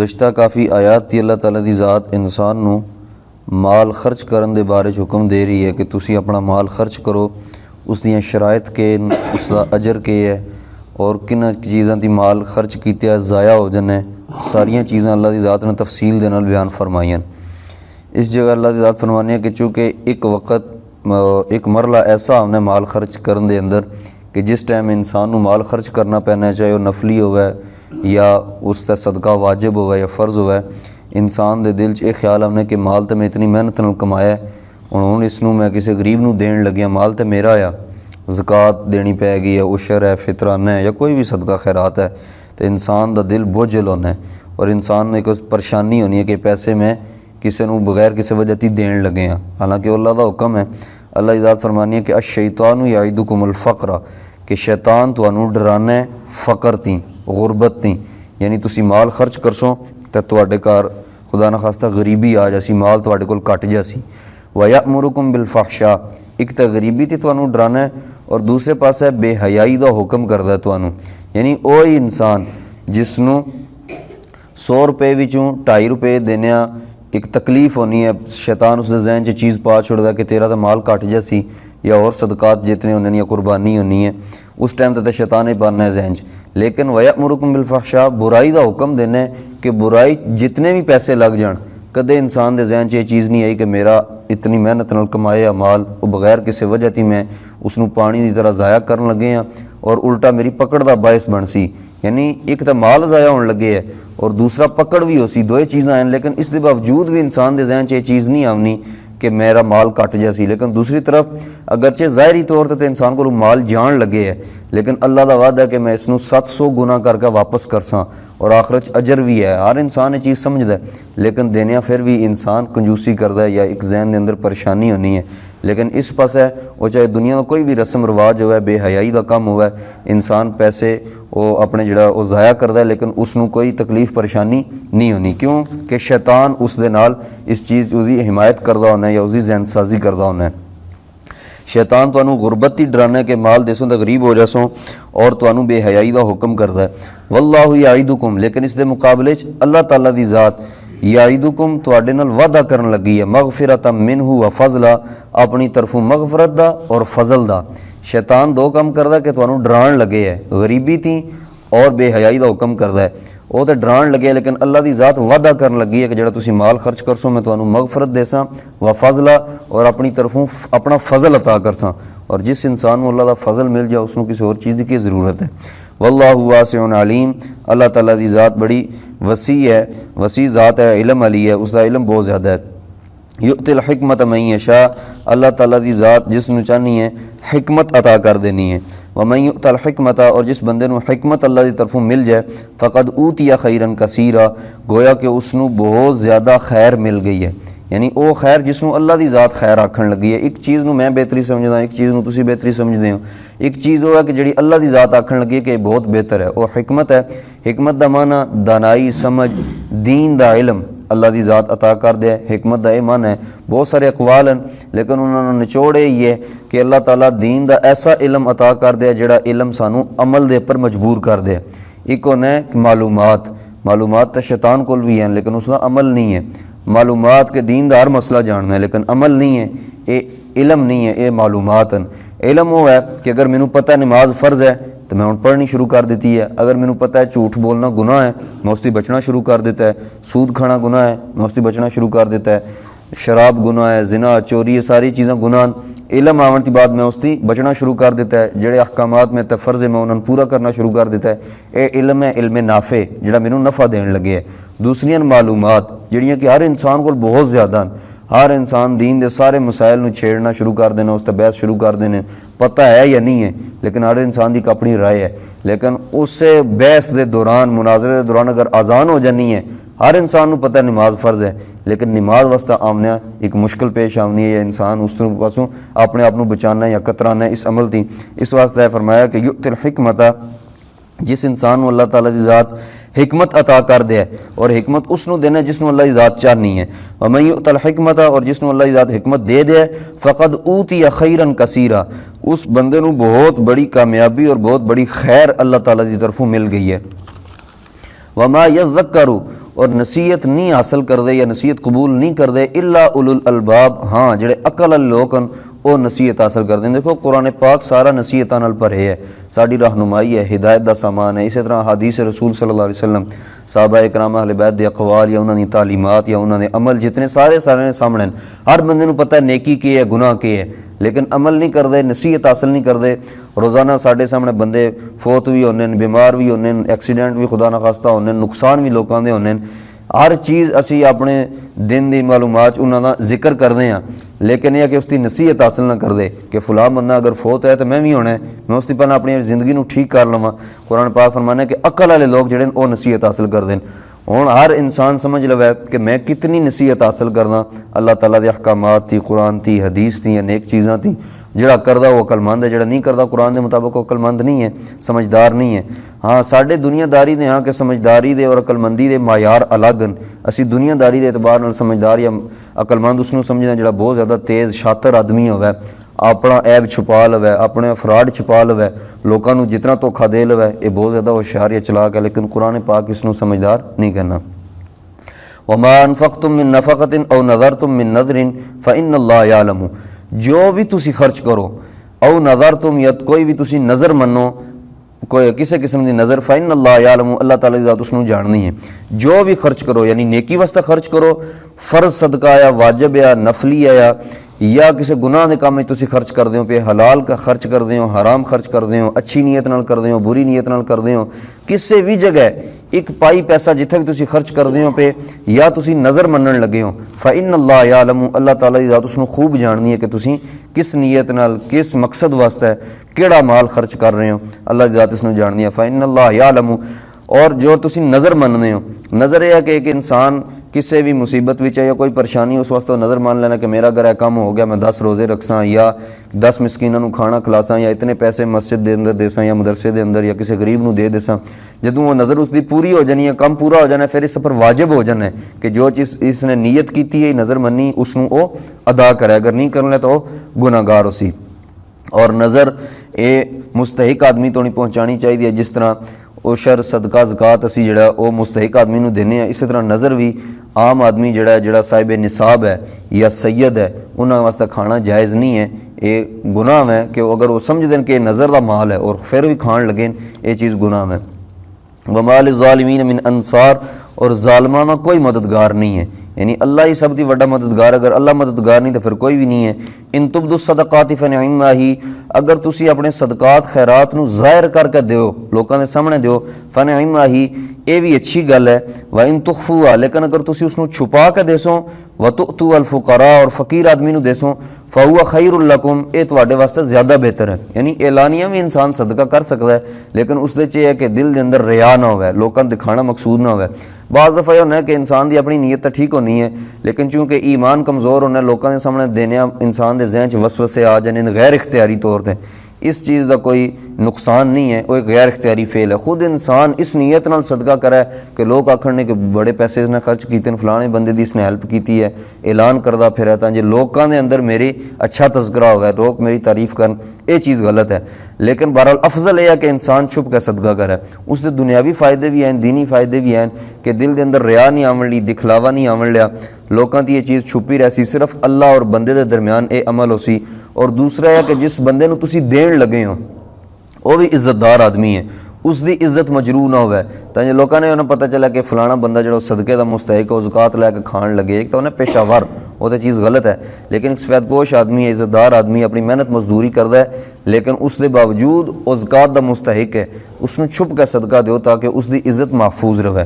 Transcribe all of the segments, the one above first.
गुज़श्ता काफ़ी आयात दी अल्लाह ताला दी ज़ात इंसान नू माल खर्च करन दे बारे च हुक्म दे रही है कि तुसी अपना माल खर्च करो। उस दियां शराइत के उसका अजर के है और किन चीज़ां दी माल खर्च कीते ज़ाया हो जाने, सारियां चीज़ां अल्लाह दी ज़ात ने तफसील दे नाल बयान फरमाईयां। इस जगह अल्लाह दी ज़ात फरमानी है कि चूँकि एक वक़्त एक मरला ऐसा हमने माल खर्च करन दे अंदर कि जिस टाइम इंसान नू माल खर्च करना पैना है, चाहे वह नफली होवे या उसका सदका वाजिब होवे या फ़र्ज़ होवे, इंसान दे दिल च यह ख्याल आने कि माल तो मैं इतनी मेहनत नाल कमाया हुण इसनू मैं किसी गरीब नू देन लग्या, माल तो मेरा आ, ज़कात देनी पैगी या उशर है, फितराना है या कोई भी सदका खैरात है, तो इंसान दा दिल बोझल होना है और इंसान ने एक परेशानी होनी है कि पैसे मैं किसी नू बगैर किसी वजह ती देन लगे हैं। हालांकि अल्लाह का हुक्म है, अल्लाह इजाज़त फरमानी है कि अश-शैतानु याइदुकुमुल फ़क़्र, कि शैतान तुहानू डराना है फ़क़र ती, गुरबत ती, यानी तुसी माल खर्च करसो तो तुहाडे घर खुदा ना खास्ता गरीबी आ जासी, माल तुहाडे कोल घट जासी। व यअमुरुकुम बिल फ़हशा, एक तो गरीबी ती तुहानू डराना है और दूसरे पासे बेहयाई का हुक्म करदा है तुहानू, यानी वह इंसान जिसनू 100 रुपये विचों 2.5 रुपये देने एक तकलीफ़ होनी है, शैतान उसके जहन च चीज़ पा छोड़दा कि तेरा तो माल घट जासी या और सदकात जितने होने या कुर्बानी होनी है, उस टाइम तो शैतान ही पाना है जहन च। लेकिन वयअमुरुकुम बिल फ़हशा, बुराई का हुक्म देना है कि बुराई जितने भी पैसे लग जान, कदे इंसान के जहन च ये चीज़ नहीं आई कि मेरा इतनी मेहनत नाल कमाया माल वो बगैर किसी वजह थी मैं उसनू पानी की तरह ज़ाया करन लगे हैं और उल्टा मेरी पकड़ का बायस बन सी। यानी एक तो माल ज़ाया होने लगे है और दूसरा पकड़ भी हो सी, दो चीज़ां हैं। लेकिन इसके बावजूद भी इंसान के जहन च ये चीज़ नहीं आवनी कि मेरा माल घट जासी। लेकिन दूसरी तरफ अगरचे ज़ाहरी तौर पर तो इंसान को माल जान लगे है, लेकिन अल्लाह का वादा है कि मैं इसनू 700 गुना करके वापस करसा और आखिरत अजर भी है। हर इंसान ये चीज़ समझदा है, लेकिन देने फिर भी इंसान कंजूसी करता है या एक जहन के अंदर परेशानी होनी है। लेकिन इस पास है वो चाहे दुनिया का कोई भी रस्म रिवाज हो, बेहयाई का काम हो, इंसान पैसे वो अपने जड़ा वो ज़ाया करता है, लेकिन उसनू कोई तकलीफ़ परेशानी नहीं होनी। क्यों कि शैतान उस दे नाल इस चीज़ उसकी हिमायत करता होना है या उसकी जहनसाजी करता होना है। शैतान तुहानू गुरबत ही डराना है कि माल देसों तो गरीब हो जासों और तुहानू बेहयाई का हुक्म करता है। वल्लाहु याइदुकुम, लेकिन इस दे मुकाबले अल्लाह ताला दी ज़ात याइदुकुम तुहाडे नाल वादा करन लगी है मगफिरतम मिनहु व फजला, अपनी तरफों मगफरत दा और फजल दा। शैतान दो काम करदा कि तुहानू डरान लगे है, गरीबी थी और बेहयाई का हुक्म करदा है, वो तो डरान लगे। लेकिन अल्लाह की ज़ात वादा करन लगी है कि जो तुसी माल खर्च करसो मैं तुहानू मगफरत देसा व फजला, और अपनी तरफों अपना फजल अता करसा। और जिस इंसान को अल्लाह का फजल मिल जाए उसको किसी और चीज़ की ज़रूरत है। वल्लाहु वासिउन अलीम, अल्लाह ताला की ज़ात बड़ी वसी है, वसी ज़ात है, इल्म अली है, उसका इल्म बहुत ज़्यादा है। युतिल हिकमत मन यशा, अल्लाह ताला की ज़ात जिसनू चाहनी है हिकमत अता कर देनी है। वमन युतल हिकमत, और जिस बंदे नू हिकमत अल्लाह की तरफों मिल जाए फ़क़द ऊतिया खैरन कसीरा, गोया कि उसनू बहुत ज़्यादा खैर मिल गई है। यानी वो खैर जिसनू अल्लाह की ज़ात खैर आखन लगी है। एक चीज़ नू मैं बेहतरी समझदा, एक चीज़ नू तुसी बेहतरी समझदे हो। एक चीज़ वो है कि जी अल्लाह की ज़ात आखन लगी है कि बहुत बेहतर है, वो हिकमत है। हिकमत का माना दानाई, समझ, दीन का इलम अल्लाह की ज़ात अता कर दे। हिकमत का यह मन है, बहुत सारे अकवाल हैं, लेकिन उन्होंने निचोड़े ही है कि अल्लाह ताला दीन का ऐसा इलम अता कर दे जिहड़ा इलम सानू अमल दे पर मजबूर कर दे। एक होना है मालूमात, मालूमात तो शैतान कोल भी हैं लेकिन उसका अमल नहीं है। मालूमात के दीन का हर मसला जानना है लेकिन अमल नहीं है, ये इलम नहीं है, ये मालूमात हैं। इलम वो है कि अगर मैनू पता है नमाज फ़र्ज़ है तो मैं उन पढ़नी शुरू कर देती है। अगर मैनू पता है झूठ बोलना गुनाह है मैं उससे बचना शुरू कर देता है। सूद खाना गुनाह है मैं उससे बचना शुरू कर देता है। शराब गुनाह है, जिना, चोरी, ये सारी चीज़ें गुनाह। इलम आवन की बाद मैं उसकी बचना शुरू कर देता है। जेड़े अहकामात में तो फ़र्ज़ है मैं उन्होंने पूरा करना शुरू कर देता है। ये इलम है, इल्म नाफ़े, जिहड़ा मैनू नफ़ा देने लगे है। दूसरियां मालूमात जिहड़ियां कि हर इंसान को बहुत ज़्यादा, हर इंसान दीन के सारे मसाइल नू छेड़ना शुरू कर देना, उस पर बहस शुरू कर देने, पता है या नहीं है, लेकिन हर इंसान की अपनी राय है। लेकिन उस बहस के दौरान, मुनाजरे के दौरान अगर अजान हो जानी है, हर इंसान को पता है नमाज फ़र्ज़ है, लेकिन नमाज वास्ता आमना एक मुश्किल पेश आनी है या इंसान उस पासों अपने आप को बचाना या कतराना इस अमल की। इस वास्ते फरमाया कि युतिल हिकमत, जिस इंसान को अल्लाह ताला की ज़ात हिकमत अता कर दे, और हिकमत उसनू देना जिसनू अल्लाह की ज़ात चाहनी है। वमन युतल हिकमत, और जिसनू अल्लाह की ज़ात हिकमत दे दे फ़क़द ऊतिया खैरन कसीरा, उस बंदे नू बहुत बड़ी कामयाबी और बहुत बड़ी खैर अल्लाह ताला की तरफों मिल गई है। वमा यज़क्करु, और नसीहत नहीं हासिल करते या नसीहत कबूल नहीं करते इल्ला उलुल अलबाब, हाँ ਜਿਹੜੇ अकल वाले लोग ਹਨ ਉਹ नसीहत हासिल करते हैं। देखो कुरान पाक सारा नसीहतां नाल भरे है, साड़ी रहनुमाई है, हिदायत का सामान है। इस तरह हदीस रसूल सल्लल्लाहु अलैहि वसल्लम, साहबा इकराम अहले बैत दे अकवाल या उन्होंने तालीमात या उन्होंने अमल जितने सारे सारे सामने हर बंदे नूं पता है नेकी की है गुनाह की है, लेकिन अमल नहीं करते, नसीहत हासिल नहीं करते। रोज़ाना साढ़े सामने बंदे फौत भी होने, बीमार भी होने, एक्सीडेंट भी खुदा ना खास्ता होने, नुकसान भी लोगों के होने। हर चीज़ असी अपने दिन की मालूमात उन्होंने जिक्र करते हैं, लेकिन यह कि उसकी नसीहत हासिल ना करते कि फलां बंदा अगर फौत है तो मैं भी होना है, मैं उसकी पहले अपनी जिंदगी को ठीक कर लवां। कुरान पाक फरमाना कि अकल वाले लोग जोड़े वो नसीहत हासिल करते हैं। हुण हर इंसान समझ लवे कि मैं कितनी नसीहत हासिल करना अल्लाह ताला के अहकामात थी, कुरान थी, हदीस थी, अनेक चीज़ां थी। जिहड़ा करदा वो अकलमंद है, जिहड़ा नहीं करदा कुरान के मुताबिक वो अकलमंद नहीं है, समझदार नहीं है। हाँ साढ़े दुनियादारी ने हाँ कि समझदारी दे और अकलमंदी दे मायार अलग हैं। असी दुनियादारी के एतबार नाल समझदार या अकलमंद उसनूं समझना जिहड़ा बहुत ज़्यादा तेज़ शातिर आदमी होवे, अपना ऐब छुपा लवे, अपने फ्रॉड छुपा लवे, लोगों को जितना धोखा दे लवे, ये बहुत ज़्यादा होशियार या चलाक है। लेकिन कुरान पाक इसनूं समझदार नहीं कहना। वमा अनफक़तुम मिन नफ़क़तिन औ नज़रतुम मिन नज़रिन फ़इन्नल्लाह यालमु, जो भी तुसी खर्च करो औ नज़रतुम या कोई भी तुसी नज़र मनो, कोई किसी किस्म की नज़र, फ़इन्नल्लाह यालमु, अल्लाह ताला की ज़ात उसनूं जाननी है। जो भी खर्च करो यानी नेकी वास्ते खर्च करो, फ़र्ज सदका या वाजिब या नफली है या किसी गुनाह के काम में तुसी खर्च करते हो पे, हलाल का खर्च करते हो, हराम खर्च करते हो, अच्छी नीयत नाल करते हो, बुरी नीयत नाल करते हो, किसी भी जगह एक पाई पैसा जिथे भी तुसी खर्च करते हो पे या तुसी नज़र मनन लगे हो, फ़इन्नल्लाह यालमु, अल्लाह ताला की ज़ात उसनूं खूब जाननी है कि तुसी किस नीयत नाल किस मकसद वास्ते किहड़ा माल खर्च कर रहे हो, अल्लाह की ज़ात उसनूं जाननी है। फ़इन्नल्लाह यालमु, और जो तुसी नज़र मनने हो, नज़र यह है कि एक इंसान किसी भी मुसीबत विच है या कोई परेशानी उस वास्ते नज़र मान लेना कि मेरा अगर काम हो गया मैं 10 रोज़े रखसा या 10 मिसकीनां नूं खाना खिलासा या इतने पैसे मस्जिद के अंदर देसा या मदरसे के अंदर या किसी गरीब नूं दे देसा। जदों वो नज़र उसकी पूरी हो जानी है, कम पूरा हो जाना है, फिर इस पर वाजिब हो जाना है कि जो चीज़ इसने नीयत की है नज़र मनी उसनूं वो अदा करे, अगर नहीं करना तो गुनाहगार उसी। और नज़र ये मुस्तहिक आदमी तो नहीं पहुँचानी चाहिए, जिस तरह उशर सदका ज़कात असी जिहड़ा वो मुस्तहिक आदमी नूं देने हैं, इस तरह नज़र भी आम आदमी जिहड़ा साहिब निसाब है या सैयद है उन्होंने वास्ते खाना जायज़ नहीं है। ये गुनाह है कि अगर वो समझ दें कि नज़र का माल है और फिर भी खान लगे, ये चीज़ गुनाह है। वमाल ज़ालिमीन मिन अंसार, और ज़ालिमां दा कोई मददगार नहीं है, यानी अल्लाह ही सब दी वड्डा मददगार, अगर अल्लाह मददगार नहीं तो फिर कोई भी नहीं है। इन तुबदु सदकात फनिअम्मा ही, अगर तुसी अपने सदकात खैरात नूं ज़ाहिर करके दिओ, लोगों के सामने दिओ, फनिअम्मा ही, ये भी अच्छी गल है। व इन तुखफुआ, लेकिन अगर तुसी उसनूं छुपा के देसो, व तुअतू अल फुकरा, और फ़कीर आदमी नूं देसो, फ़हुआ खैरुल लकुम, ये तुहाडे वास्ते ज़्यादा बेहतर है। यानी एलानिया भी इंसान सदका कर सकता है, लेकिन उसदे च है कि दिल के अंदर रिया ना होवे, लोगों दिखाना मकसूद ना होवे। बाज़ दफ़ा होना है कि इंसान की अपनी नीयत तो ठीक होनी है, लेकिन चूँकि ईमान कमज़ोर होना, लोगों के सामने देने इंसान के जहन च वसवसे आ जाने गैर इख्तियारी तौर पर, इस चीज़ का कोई नुकसान नहीं है, वो एक गैर इख्तियारी फेल है। खुद इंसान इस नीयत नाल सदका करे कि लोग आखण ने कि बड़े पैसे इसने खर्च किए, फलाने बंदे की इसने हेल्प की है, ऐलान करता फिर तां जे लोगों के अंदर मेरी अच्छा तस्करा हो, लोग मेरी तारीफ करन, ये चीज़ गलत है। लेकिन बहरहाल अफजल यह है कि इंसान छुप के सदका करे, उसके दुनियावी फ़ायदे भी हैं, दीनी फ़ायदे भी हैं कि दिल के अंदर रिया नहीं आवन ली, दिखलावा नहीं आवन लिया, लोगों की ये चीज़ छुपी रहसी, सिर्फ अल्लाह और बंदे के दरमियान ये अमल हो सी। और दूसरा है कि जिस बंदे नूं तुसी देण लगे हो वो भी इज्जतदार आदमी है, उसकी इज्जत मजरू ना होवे, तो जो लोगों ने उन्हें पता चला कि फलाना बंदा जो सदके का मुस्तहिक है, ज़कात लैके खान लगे, एक तो उन्हें पेशावर, वो तो चीज़ गलत है। लेकिन एक सफेदपोश आदमी है, इज्जतदार आदमी, अपनी मेहनत मजदूरी करता है, लेकिन उसके बावजूद वो ज़कात का मुस्तहिक है, उसनूं छुप के सदका दो ताकि उसकी इज्जत महफूज रहे।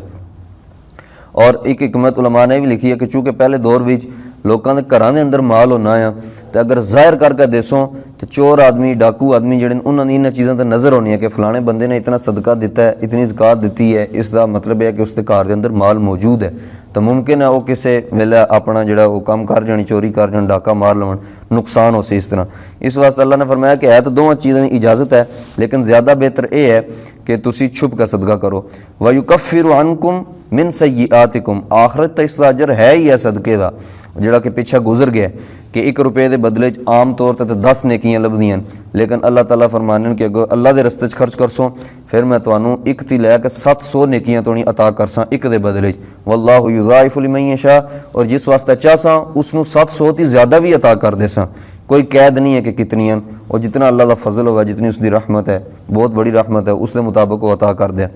और एक हिकमत उलमा ने भी लिखी है कि चूँकि पहले दौर में लोगों के घरों के अंदर माल होना है, तो अगर ज़ाहिर करके देसों तो चोर आदमी डाकू आदमी जोड़े उन्होंने इन चीज़ों पर नज़र होनी है कि फलाने बंदे ने इतना सदका दिता है, इतनी ज़कात दी है, इसका मतलब है कि उसके घर के अंदर माल मौजूद है, तो मुमकिन है वो किसी वेले अपना जोड़ा वो काम कर जानी, चोरी कर जान, डाका मार लवन, नुकसान हो सी। इस तरह इस वास्ते अल्लाह ने फरमाया कि है तो दोनों चीज़ों की इजाज़त है, लेकिन ज़्यादा बेहतर यह है कि तुसी छुप का सदका करो। वयुकफ्फिरु अन्कुम मिन सय्यिआतिकुम, आखिरत तक इसका अजर है ही है सदके का, ਜਿਹੜਾ ਕਿ ਪਿੱਛੇ ਗੁਜ਼ਰ ਗਿਆ ਕਿ 1 ਰੁਪਏ ਦੇ ਬਦਲੇ 'ਚ ਆਮ ਤੌਰ ਤੇ 10 ਨੇਕੀਆਂ ਲੱਭਦੀਆਂ, ਲੇਕਿਨ ਅੱਲਾਹ ਤਾਲਾ ਫਰਮਾਨਨ ਕਿ ਅਗਰ ਅੱਲਾਹ ਦੇ ਰਸਤੇ 'ਚ ਖਰਚ ਕਰਸੋ ਫਿਰ ਮੈਂ ਤੁਹਾਨੂੰ ਇੱਕ ਤੋਂ ਲੈ ਕੇ 700 ਨੇਕੀਆਂ ਤੋਣੀ ਅਤਾ ਕਰਸਾਂ ਇੱਕ ਦੇ ਬਦਲੇ 'ਚ। ਵੱਲਾਹੂ ਯੁਜ਼ਾਇਫੁ ਲਿਮਨ ਯਸ਼ਾ, ਔਰ ਜਿਸ ਵਾਸਤੇ ਚਾਹਸਾਂ ਉਸ ਨੂੰ 700 ਤੋਂ ਜ਼ਿਆਦਾ ਵੀ ਅਤਾ ਕਰ ਦੇਸਾਂ। कोई कैद नहीं है कि कितनी, और जितना अल्लाह का फजल होगा, जितनी उसकी रहमत है, बहुत बड़ी रहमत है, उसके मुताबिक वो अता कर दे।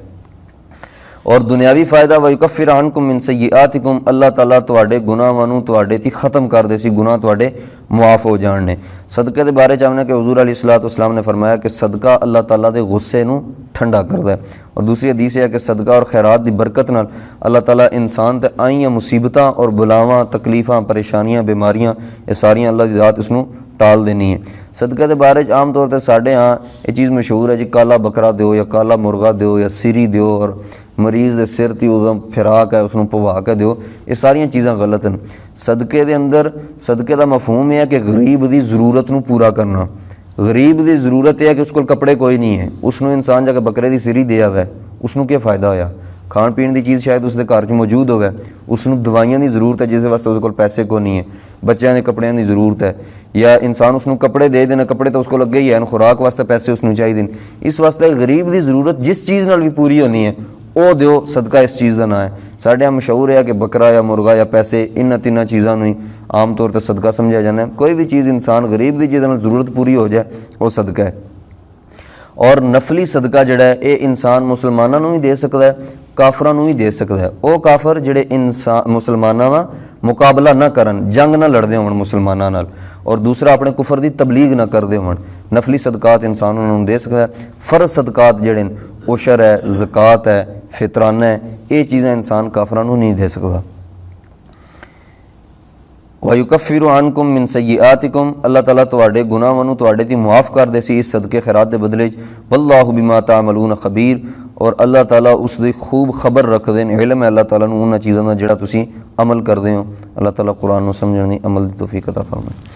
और दुनियावी फ़ायदा व युकफ्फिर अन्कुम मिन सय्यिआतिकुम, अल्लाह ताला तुहाडे गुनाहां नूं तुहाडे ती ख़त्म कर दे सी, गुनाह तुहाडे मुआफ़ हो जाण ने। सदक़े दे बारे च हमने कि हुज़ूर अलैहिस्सलातु वस्सलाम ने फरमाया कि सदका अल्लाह ताला दे गुस्से नूं ठंडा करदा है। और दूसरी हदीस है कि सदका और खैरात दी बरकत नाल अल्लाह ताला इंसान ते आईयां मुसीबतां और बुलावां, तकलीफ़ां, परेशानियां, बीमारियां, ये सारियां अल्लाह दी ज़ात इसनूं टाल देनी है। सदक़े के बारे आम तौर पर साढ़े यहाँ ये चीज़ मशहूर है जी, काला बकरा दो या काला मुर्गा दो या सिरी दो, और मरीज़ के सिर ती उस फिराक है उसनों पवा के दो, ये सारिया चीज़ां गलत हैं। सदक़े के अंदर सदक़े का मफहूम है कि गरीब की ज़रूरत नूं पूरा करना। गरीब की ज़रूरत है कि उसको कपड़े कोई नहीं है, उसनों इंसान जाके बकरे की सिरी दिया हुआ है, उसनों क्या फ़ायदा होया? खाण पीण की चीज़ शायद उसके घर च मौजूद होवे, उसनों दवाइयां की ज़रूरत है जिस वास्ते उसके कोल पैसे को नहीं है, बच्चों के कपड़ियां की ज़रूरत है, या इंसान उसनों कपड़े दे देना, कपड़े तो उसको लगे ही है, खुराक वास्ते पैसे उसनों चाहिए। इस वास्ते गरीब की ज़रूरत जिस चीज़ नाल भी पूरी होनी है वो दो, सदका इस चीज़ का ना है। साढ़े यहाँ मशहूर है कि बकरा या मुर्गा या पैसे, इन तीनों चीज़ों ही आम तौर पर सदका समझा जाना है। कोई भी चीज़ इंसान गरीब की जिस ज़रूरत पूरी हो जाए वो सदका है। और नफली सदका जिहड़ा है ये इंसान मुसलमानों नूं ही दे सकता है, काफरां नूं ही दे सकता है। वो काफर जिहड़े इंसान मुसलमानां दा मुकाबला ना करन, जंग ना लड़दे होण मुसलमानां नाल, और दूसरा अपने कुफर दी तबलीग ना करदे होण, नफली सदकात इंसान उन्होंने दे सकता है। फ़र्ज सदकात जिहड़े ने उशर है, ज़कात है, फितराना है, ये चीज़ां इंसान काफरां नूं नहीं दे सकता। वयुकफ्फिरु अन्कुम मिन सय्यिआतिकुम, अल्लाह ताला तुहाडे गुनाहां नूं तुहाडे ती मुआफ़ कर दे सी इस सदके खैरात दे बदले च। वल्लाहु बिमा तामलून खबीर, और अल्लाह ताला उसदी खूब खबर रखदे ने, इल्म है अल्लाह ताला नूं उन्हां चीज़ां दा जिहड़ा तुसीं अमल करदे हो। अल्लाह ताला कुरान नूं समझण दी अमल दी तौफीक अता फरमाए।